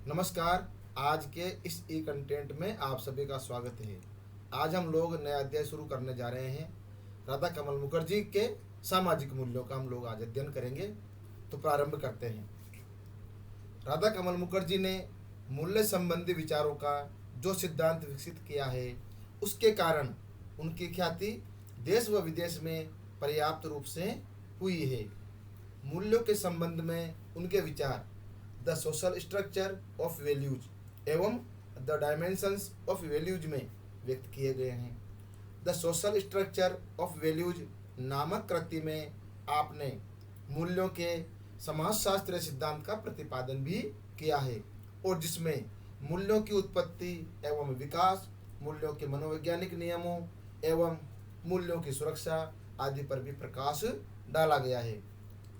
नमस्कार। आज के इस ई कंटेंट में आप सभी का स्वागत है। आज हम लोग नया अध्याय शुरू करने जा रहे हैं। राधा कमल मुखर्जी के सामाजिक मूल्यों का हम लोग आज अध्ययन करेंगे। तो प्रारंभ करते हैं। राधा कमल मुखर्जी ने मूल्य संबंधी विचारों का जो सिद्धांत विकसित किया है, उसके कारण उनकी ख्याति देश व विदेश में पर्याप्त रूप से हुई है। मूल्यों के संबंध में उनके विचार the social structure of values एवं द डायमेंशंस ऑफ वैल्यूज में व्यक्त किए गए हैं। The social structure of values नामक कृति में आपने मूल्यों के समाजशास्त्रीय सिद्धांत का प्रतिपादन भी किया है और जिसमें मूल्यों की उत्पत्ति एवं विकास, मूल्यों के मनोवैज्ञानिक नियमों एवं मूल्यों की सुरक्षा आदि पर भी प्रकाश डाला गया है।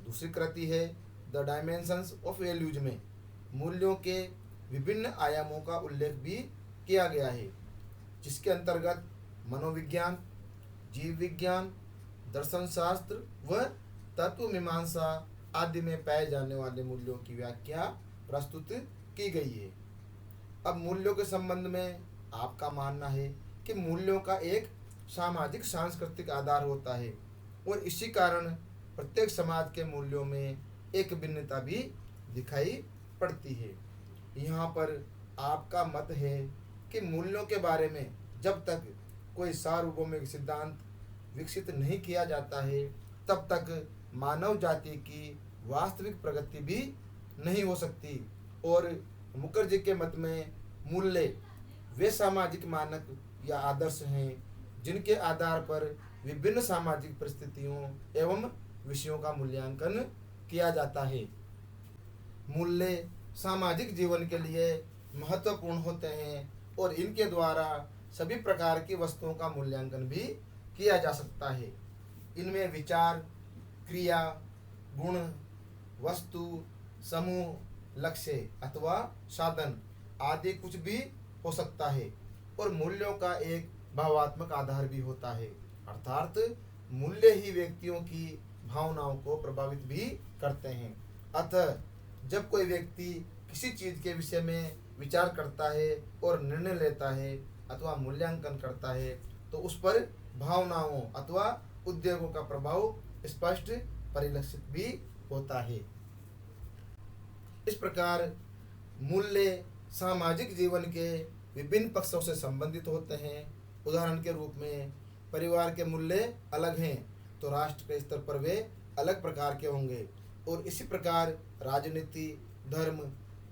दूसरी कृति है द डायमेंशंस ऑफ वैल्यूज में मूल्यों के विभिन्न आयामों का उल्लेख भी किया गया है, जिसके अंतर्गत मनोविज्ञान, जीव विज्ञान, दर्शन शास्त्र व तत्व मीमांसा आदि में पाए जाने वाले मूल्यों की व्याख्या प्रस्तुत की गई है। अब मूल्यों के संबंध में आपका मानना है कि मूल्यों का एक सामाजिक सांस्कृतिक आधार होता है और इसी कारण प्रत्येक समाज के मूल्यों में एक भिन्नता भी दिखाई पड़ती है। यहाँ पर आपका मत है कि मूल्यों के बारे में जब तक कोई सार्वभौमिक सिद्धांत विकसित नहीं किया जाता है, तब तक मानव जाति की वास्तविक प्रगति भी नहीं हो सकती। और मुखर्जी के मत में मूल्य वे सामाजिक मानक या आदर्श हैं जिनके आधार पर विभिन्न सामाजिक परिस्थितियों एवं विषयों का मूल्यांकन किया जाता है। मूल्य सामाजिक जीवन के लिए महत्वपूर्ण होते हैं और इनके द्वारा सभी प्रकार की वस्तुओं का मूल्यांकन भी किया जा सकता है। इनमें विचार, क्रिया, गुण, वस्तु, समूह, लक्ष्य अथवा साधन आदि कुछ भी हो सकता है और मूल्यों का एक भावात्मक आधार भी होता है, अर्थात मूल्य ही व्यक्तियों की भावनाओं को प्रभावित भी करते हैं। अतः जब कोई व्यक्ति किसी चीज़ के विषय में विचार करता है और निर्णय लेता है अथवा मूल्यांकन करता है, तो उस पर भावनाओं अथवा उद्योगों का प्रभाव स्पष्ट परिलक्षित भी होता है। इस प्रकार मूल्य सामाजिक जीवन के विभिन्न पक्षों से संबंधित होते हैं। उदाहरण के रूप में परिवार के मूल्य अलग हैं तो राष्ट्र के स्तर पर वे अलग प्रकार के होंगे और इसी प्रकार राजनीति, धर्म,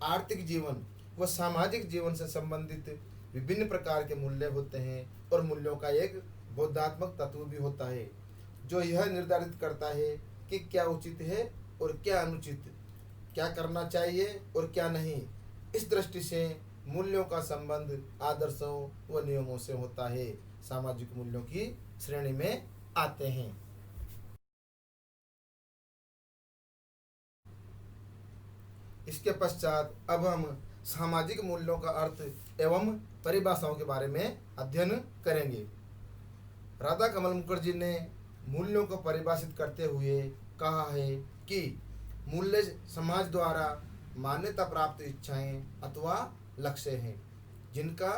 आर्थिक जीवन व सामाजिक जीवन से संबंधित विभिन्न प्रकार के मूल्य होते हैं और मूल्यों का एक बोधात्मक तत्व भी होता है जो यह निर्धारित करता है कि क्या उचित है और क्या अनुचित, क्या करना चाहिए और क्या नहीं। इस दृष्टि से मूल्यों का संबंध आदर्शों व नियमों से होता है, सामाजिक मूल्यों की श्रेणी में आते हैं। इसके पश्चात अब हम सामाजिक मूल्यों का अर्थ एवं परिभाषाओं के बारे में अध्ययन करेंगे। राधा कमल मुखर्जी ने मूल्यों को परिभाषित करते हुए कहा है कि मूल्य समाज द्वारा मान्यता प्राप्त इच्छाएं अथवा लक्ष्य हैं जिनका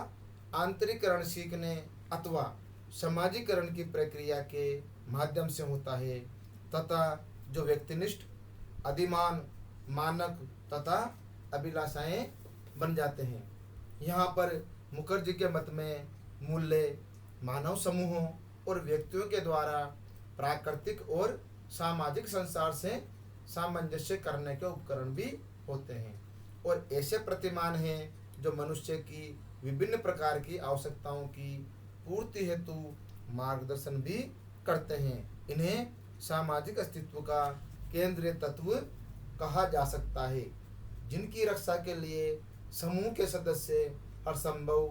आंतरिकरण सीखने अथवा समाजीकरण की प्रक्रिया के माध्यम से होता है तथा जो व्यक्तिनिष्ठ, अधिमान, मानक तथा अभिलाषाएं बन जाते हैं। यहाँ पर मुखर्जी के मत में मूल्य मानव समूहों और व्यक्तियों के द्वारा प्राकृतिक और सामाजिक संसार से सामंजस्य करने के उपकरण भी होते हैं और ऐसे प्रतिमान हैं जो मनुष्य की विभिन्न प्रकार की आवश्यकताओं की पूर्ति हेतु मार्गदर्शन भी करते हैं। इन्हें सामाजिक अस्तित्व का केंद्रीय तत्व कहा जा सकता है, जिनकी रक्षा के लिए समूह के सदस्य हर संभव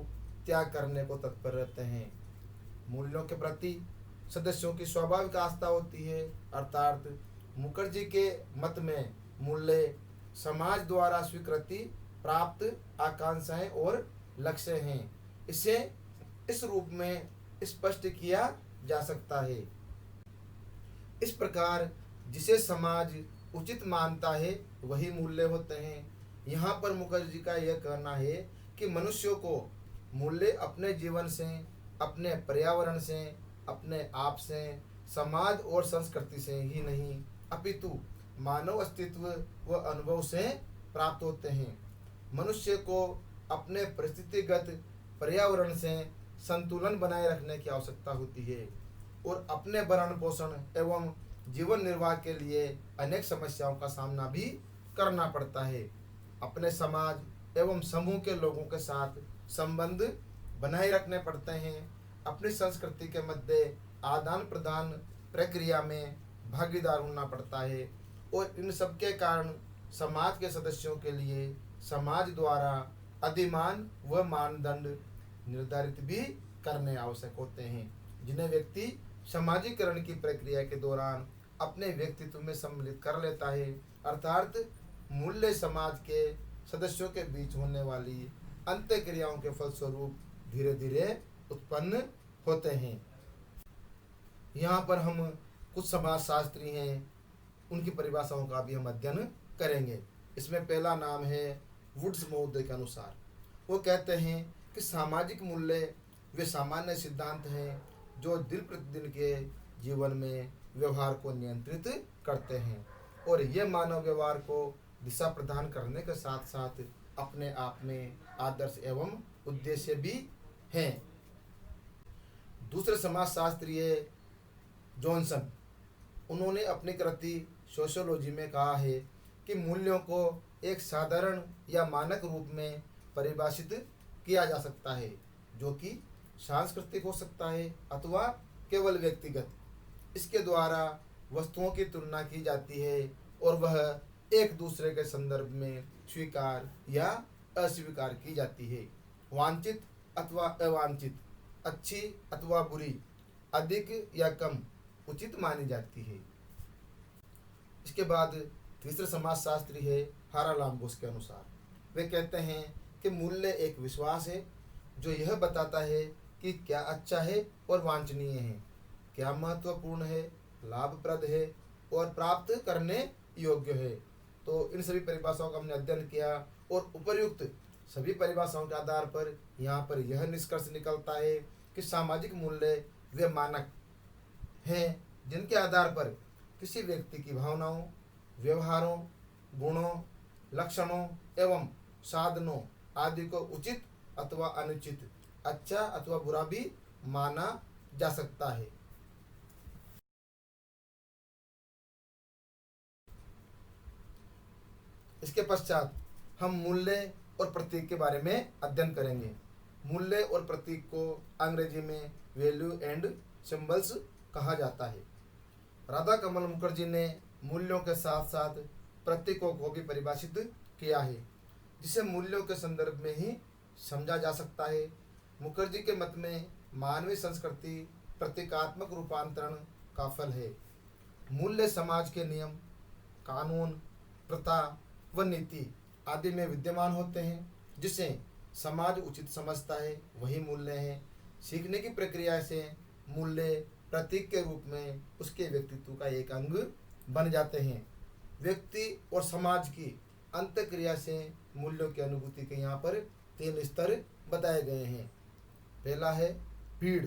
त्याग करने को तत्पर रहते हैं। मूल्यों के प्रति सदस्यों की स्वाभाविक आस्था होती है, अर्थात मुखर्जी के मत में मूल्य समाज द्वारा स्वीकृति प्राप्त आकांक्षाएं और लक्ष्य हैं। इसे इस रूप में स्पष्ट किया जा सकता है। इस प्रकार जिसे समाज उचित मानता है वही मूल्य होते हैं यहाँ पर मुखर्जी का यह कहना है कि मनुष्यों को मूल्य अपने जीवन से, अपने पर्यावरण से, अपने आप से, समाज और संस्कृति से ही नहीं अपितु मानव अस्तित्व व अनुभव से प्राप्त होते हैं। मनुष्य को अपने परिस्थितिगत पर्यावरण से संतुलन बनाए रखने की आवश्यकता होती है और अपने भरण पोषण एवं जीवन निर्वाह के लिए अनेक समस्याओं का सामना भी करना पड़ता है। अपने समाज एवं समूह के लोगों के साथ संबंध बनाए रखने पड़ते हैं। अपनी संस्कृति के मध्य आदान प्रदान प्रक्रिया में भागीदार होना पड़ता है और इन सब के कारण समाज के सदस्यों के लिए समाज द्वारा अधिमान व मानदंड निर्धारित भी करने आवश्यक होते हैं, जिन्हें व्यक्ति समाजीकरण की प्रक्रिया के दौरान अपने व्यक्तित्व में सम्मिलित कर लेता है। अर्थात मूल्य समाज के सदस्यों के बीच होने वाली अंत्य क्रियाओं के फलस्वरूप धीरे धीरे उत्पन्न होते हैं। यहाँ पर हम कुछ समाजशास्त्री हैं, उनकी परिभाषाओं का भी हम अध्ययन करेंगे। इसमें पहला नाम है वुड्स महोदय के अनुसार। वो कहते हैं कि सामाजिक मूल्य वे सामान्य सिद्धांत हैं जो दिन प्रतिदिन के जीवन में व्यवहार को नियंत्रित करते हैं और ये मानव व्यवहार को दिशा प्रदान करने के साथ साथ अपने आप में आदर्श एवं उद्देश्य भी हैं। दूसरे समाजशास्त्री जॉनसन, उन्होंने अपनी कृति सोशियोलॉजी में कहा है कि मूल्यों को एक साधारण या मानक रूप में परिभाषित किया जा सकता है, जो कि सांस्कृतिक हो सकता है अथवा केवल व्यक्तिगत। इसके द्वारा वस्तुओं की तुलना की जाती है और वह एक दूसरे के संदर्भ में स्वीकार या अस्वीकार की जाती है। वांछित अथवा अवांछित, अच्छी अथवा बुरी, अधिक या कम उचित मानी जाती है। इसके बाद तीसरे समाजशास्त्री है हारालाम्बोस के अनुसार। वे कहते हैं कि मूल्य एक विश्वास है जो यह बताता है कि क्या अच्छा है और वांछनीय है, क्या महत्वपूर्ण है, लाभप्रद है और प्राप्त करने योग्य है। तो इन सभी परिभाषाओं का हमने अध्ययन किया और उपर्युक्त सभी परिभाषाओं के आधार पर यहाँ पर यह निष्कर्ष निकलता है कि सामाजिक मूल्य वे मानक हैं जिनके आधार पर किसी व्यक्ति की भावनाओं, व्यवहारों, गुणों, लक्षणों एवं साधनों आदि को उचित अथवा अनुचित, अच्छा अथवा बुरा भी माना जा सकता है। इसके पश्चात हम मूल्य और प्रतीक के बारे में अध्ययन करेंगे। मूल्य और प्रतीक को अंग्रेजी में वैल्यू एंड सिंबल्स कहा जाता है। राधा कमल मुखर्जी ने मूल्यों के साथ साथ प्रतीकों को भी परिभाषित किया है, जिसे मूल्यों के संदर्भ में ही समझा जा सकता है। मुखर्जी के मत में मानवीय संस्कृति प्रतीकात्मक रूपांतरण का फल है। मूल्य समाज के नियम, कानून, प्रथा व नीति आदि में विद्यमान होते हैं, जिसे समाज उचित समझता है वही मूल्य है। सीखने की प्रक्रिया से मूल्य प्रतीक के रूप में उसके व्यक्तित्व का एक अंग बन जाते हैं। व्यक्ति और समाज की अंतःक्रिया से मूल्यों की अनुभूति के यहाँ पर 3 स्तर बताए गए हैं। पहला है भीड़,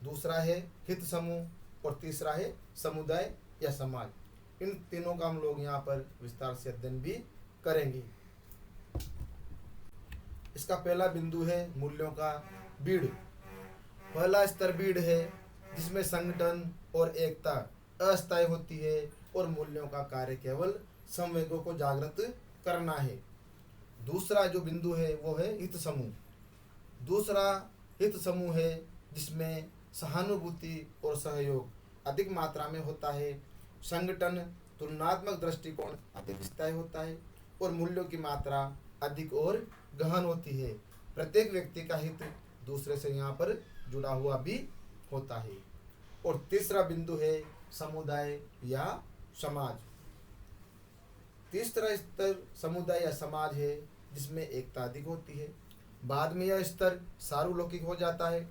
दूसरा है हित समूह और तीसरा है समुदाय या समाज। इन तीनों का हम लोग यहाँ पर विस्तार से अध्ययन भी करेंगे। इसका पहला बिंदु है मूल्यों का भीड़। पहला स्तर भीड़ है, जिसमें संगठन और एकता अस्थायी होती है और मूल्यों का कार्य केवल संवेगों को जागृत करना है। दूसरा जो बिंदु है वो है हित समूह। दूसरा हित समूह है जिसमें सहानुभूति और सहयोग अधिक मात्रा में होता है। संगठन तुलनात्मक दृष्टिकोण अधिक स्थायी होता है और मूल्यों की मात्रा अधिक और गहन होती है। प्रत्येक व्यक्ति का हित दूसरे से यहाँ पर जुड़ा हुआ भी होता है। और तीसरा बिंदु है समुदाय या समाज। तीसरा स्तर समुदाय या समाज है जिसमें एकता अधिक होती है। बाद में यह स्तर सार्वलौकिक हो जाता है,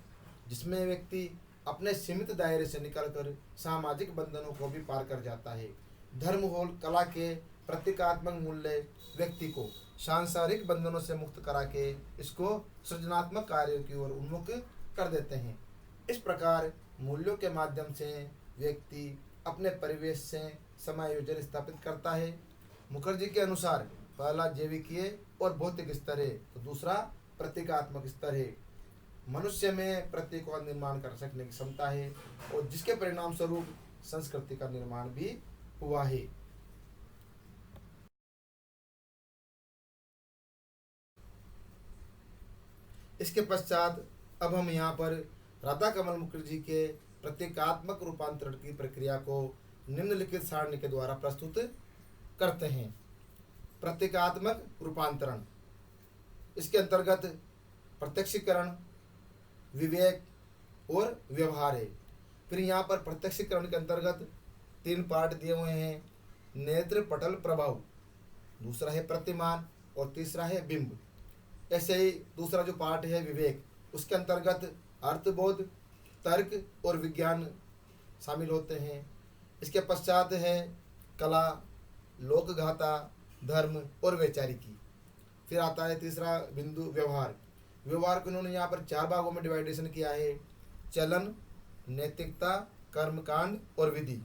जिसमें व्यक्ति अपने सीमित दायरे से निकलकर सामाजिक बंधनों को भी पार कर जाता है। धर्म हो कला के प्रतीकात्मक मूल्य व्यक्ति को सांसारिक बंधनों से मुक्त करा के इसको सृजनात्मक कार्यों की ओर उन्मुख कर देते हैं। इस प्रकार मूल्यों के माध्यम से व्यक्ति अपने परिवेश से समायोजन स्थापित करता है। मुखर्जी के अनुसार पहला जैविकीय और भौतिक स्तर है तो दूसरा प्रतीकात्मक स्तर है। मनुष्य में प्रतीकों का निर्माण कर सकने की क्षमता है और जिसके परिणाम स्वरूप संस्कृति का निर्माण भी हुआ है। इसके पश्चात अब हम यहाँ पर राधा कमल मुखर्जी के प्रतीकात्मक रूपांतरण की प्रक्रिया को निम्नलिखित सारणी के द्वारा प्रस्तुत करते हैं। प्रतीकात्मक रूपांतरण, इसके अंतर्गत प्रत्यक्षीकरण, विवेक और व्यवहार है। फिर यहाँ पर प्रत्यक्षीकरण के अंतर्गत 3 पार्ट दिए हुए हैं। नेत्र पटल प्रभाव, दूसरा है प्रतिमान और तीसरा है बिंब। ऐसे ही दूसरा जो पार्ट है विवेक, उसके अंतर्गत अर्थबोध, तर्क और विज्ञान शामिल होते हैं। इसके पश्चात है कला, लोकगाथा, धर्म और वैचारिकी। फिर आता है तीसरा बिंदु व्यवहार। व्यवहार को उन्होंने यहाँ पर 4 भागों में डिवाइडेशन किया है: चलन, नैतिकता, कर्मकांड और विधि।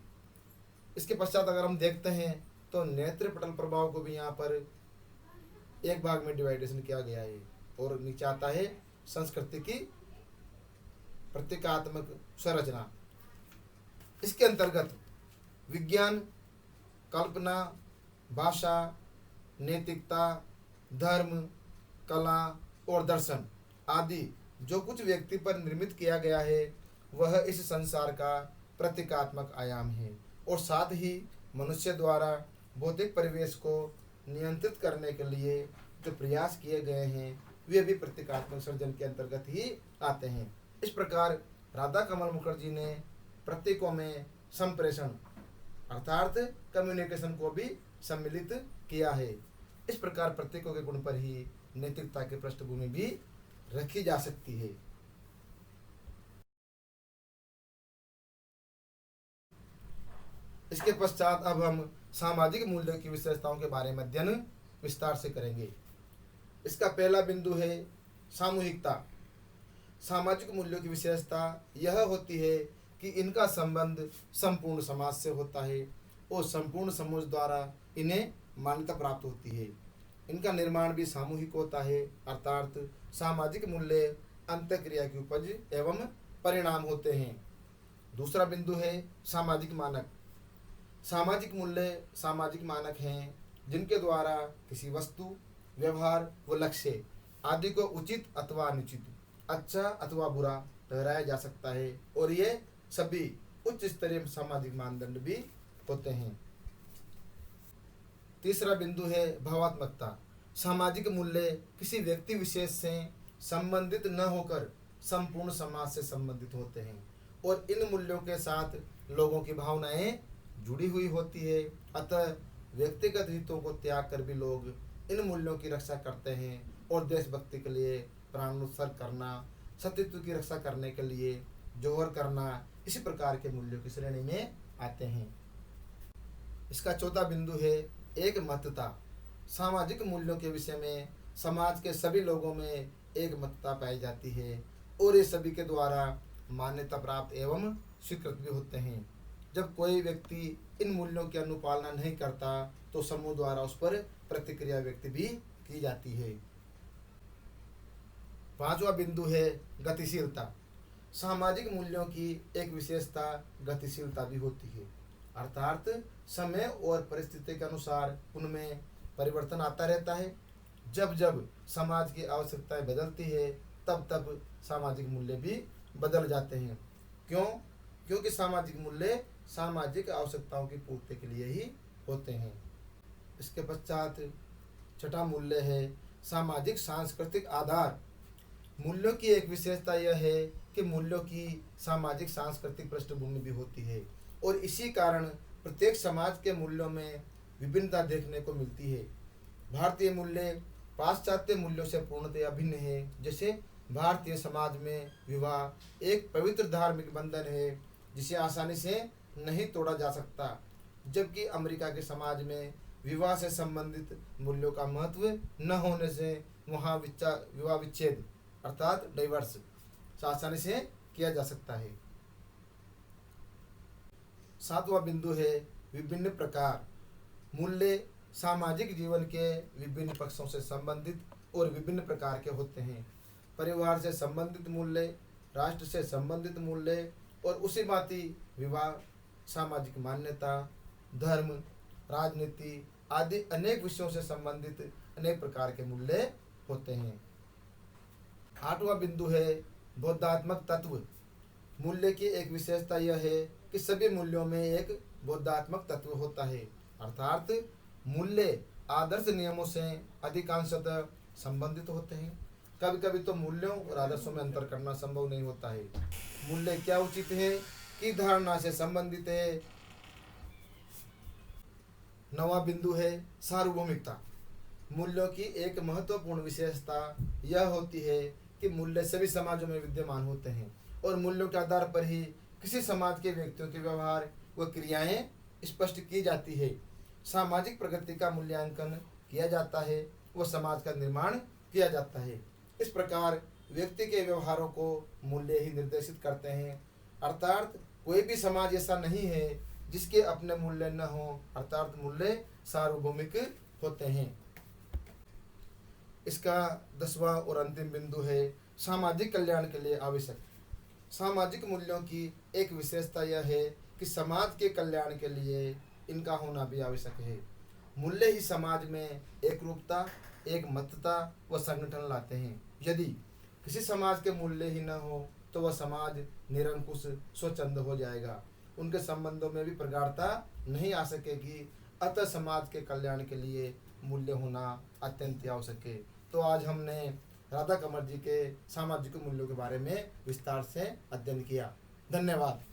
इसके पश्चात अगर हम देखते हैं तो नेत्र पटल प्रभाव को भी यहाँ पर एक भाग में डिवाइडेशन किया गया है। और नीचे आता है संस्कृति की प्रतीकात्मक संरचना। इसके अंतर्गत विज्ञान, कल्पना, भाषा, नैतिकता, धर्म, कला और दर्शन आदि जो कुछ व्यक्ति पर निर्मित किया गया है वह इस संसार का प्रतीकात्मक आयाम है। और साथ ही मनुष्य द्वारा भौतिक परिवेश को नियंत्रित करने के लिए जो प्रयास किए गए हैं वे भी प्रतीकात्मक सर्जन के अंतर्गत ही आते हैं। इस प्रकार राधा कमल मुखर्जी ने प्रतीकों में संप्रेषण अर्थात कम्युनिकेशन को भी सम्मिलित किया है। इस प्रकार प्रतीकों के गुण पर ही नैतिकता की पृष्ठभूमि भी रखी जा सकती है। इसके पश्चात अब हम सामाजिक मूल्यों की विशेषताओं के बारे में अध्ययन विस्तार से करेंगे। इसका पहला बिंदु है सामूहिकता। सामाजिक मूल्यों की विशेषता यह होती है कि इनका संबंध संपूर्ण समाज से होता है और संपूर्ण समाज द्वारा इन्हें मान्यता प्राप्त होती है। इनका निर्माण भी सामूहिक होता है अर्थात सामाजिक मूल्य अंतःक्रिया की उपज एवं परिणाम होते हैं। दूसरा बिंदु है सामाजिक मानक। सामाजिक मूल्य सामाजिक मानक हैं जिनके द्वारा किसी वस्तु, व्यवहार व लक्ष्य आदि को उचित अथवा अनुचित, अच्छा अथवा बुरा ठहराया जा सकता है और ये सभी उच्च स्तरीय सामाजिक मानदंड भी होते हैं। तीसरा बिंदु है भावात्मकता। सामाजिक मूल्य किसी व्यक्ति विशेष से संबंधित न होकर संपूर्ण समाज से संबंधित होते हैं और इन मूल्यों के साथ लोगों की भावनाएं जुड़ी हुई होती है। अतः व्यक्तिगत हितों को त्याग कर भी लोग इन मूल्यों की रक्षा करते हैं और देशभक्ति के लिए प्राणोत्सर्ग करना, सतीत्व की रक्षा करने के लिए जोहर करना इसी प्रकार के मूल्यों की श्रेणी में आते हैं। इसका चौथा बिंदु है एक मतता। सामाजिक मूल्यों के विषय में समाज के सभी लोगों में एक मतता पाई जाती है और ये सभी के द्वारा मान्यता प्राप्त एवं स्वीकृत भी होते हैं। जब कोई व्यक्ति इन मूल्यों की अनुपालना नहीं करता तो समूह द्वारा उस पर प्रतिक्रिया व्यक्त भी की जाती है। पांचवा बिंदु है गतिशीलता। सामाजिक मूल्यों की एक विशेषता गतिशीलता भी होती है अर्थात समय और परिस्थिति के अनुसार उनमें परिवर्तन आता रहता है। जब जब समाज की आवश्यकताएं बदलती है तब तब सामाजिक मूल्य भी बदल जाते हैं। क्यों? क्योंकि सामाजिक मूल्य सामाजिक आवश्यकताओं की पूर्ति के लिए ही होते हैं। इसके पश्चात छठा मूल्य है सामाजिक सांस्कृतिक आधार। मूल्यों की एक विशेषता यह है कि मूल्यों की सामाजिक सांस्कृतिक पृष्ठभूमि भी होती है और इसी कारण प्रत्येक समाज के मूल्यों में विभिन्नता देखने को मिलती है। भारतीय मूल्य पाश्चात्य मूल्यों से पूर्णतया भिन्न है। जैसे भारतीय समाज में विवाह एक पवित्र धार्मिक बंधन है जिसे आसानी से नहीं तोड़ा जा सकता, जबकि अमेरिका के समाज में विवाह से संबंधित मूल्यों का महत्व न होने से वहाँ विवाह विच्छेद अर्थात डाइवर्स आसानी से किया जा सकता है। 7वां बिंदु है विभिन्न प्रकार। मूल्य सामाजिक जीवन के विभिन्न पक्षों से संबंधित और विभिन्न प्रकार के होते हैं। परिवार से संबंधित मूल्य, राष्ट्र से संबंधित मूल्य और उसी भांति विवाह, सामाजिक मान्यता, धर्म, राजनीति आदि अनेक विषयों से संबंधित अनेक प्रकार के मूल्य होते हैं। 8वां बिंदु है बौद्धात्मक तत्व। मूल्य की एक विशेषता यह है कि सभी मूल्यों में एक बौद्धात्मक तत्व होता है, अर्थात मूल्य आदर्श नियमों से अधिकांशतः संबंधित होते हैं। कभी कभी तो मूल्यों और आदर्शों में अंतर करना संभव नहीं होता है। मूल्य क्या उचित है कि धारणा से संबंधित है। 9वां बिंदु है सार्वभौमिकता। मूल्यों की एक महत्वपूर्ण विशेषता यह होती है कि मूल्य सभी समाजों में विद्यमान होते हैं और मूल्यों के आधार पर ही किसी समाज के व्यक्तियों के व्यवहार व क्रियाएं स्पष्ट की जाती है। सामाजिक प्रगति का मूल्यांकन किया जाता है व समाज का निर्माण किया जाता है। इस प्रकार व्यक्ति के व्यवहारों को मूल्य ही निर्देशित करते हैं, अर्थात कोई भी समाज ऐसा नहीं है जिसके अपने मूल्य न हो, अर्थात मूल्य सार्वभौमिक होते हैं। इसका 10वां और अंतिम बिंदु है सामाजिक कल्याण के लिए आवश्यक। सामाजिक मूल्यों की एक विशेषता यह है कि समाज के कल्याण के लिए इनका होना भी आवश्यक है। मूल्य ही समाज में एकरूपता, एकमतता व संगठन लाते हैं। यदि किसी समाज के मूल्य ही न हो तो वह समाज निरंकुश, स्वच्छंद हो जाएगा, उनके संबंधों में भी प्रगाढ़ता नहीं आ सकेगी। अतः समाज के कल्याण के लिए मूल्य होना अत्यंत आवश्यक है। तो आज हमने राधा कमल जी के सामाजिक मूल्यों के बारे में विस्तार से अध्ययन किया। धन्यवाद।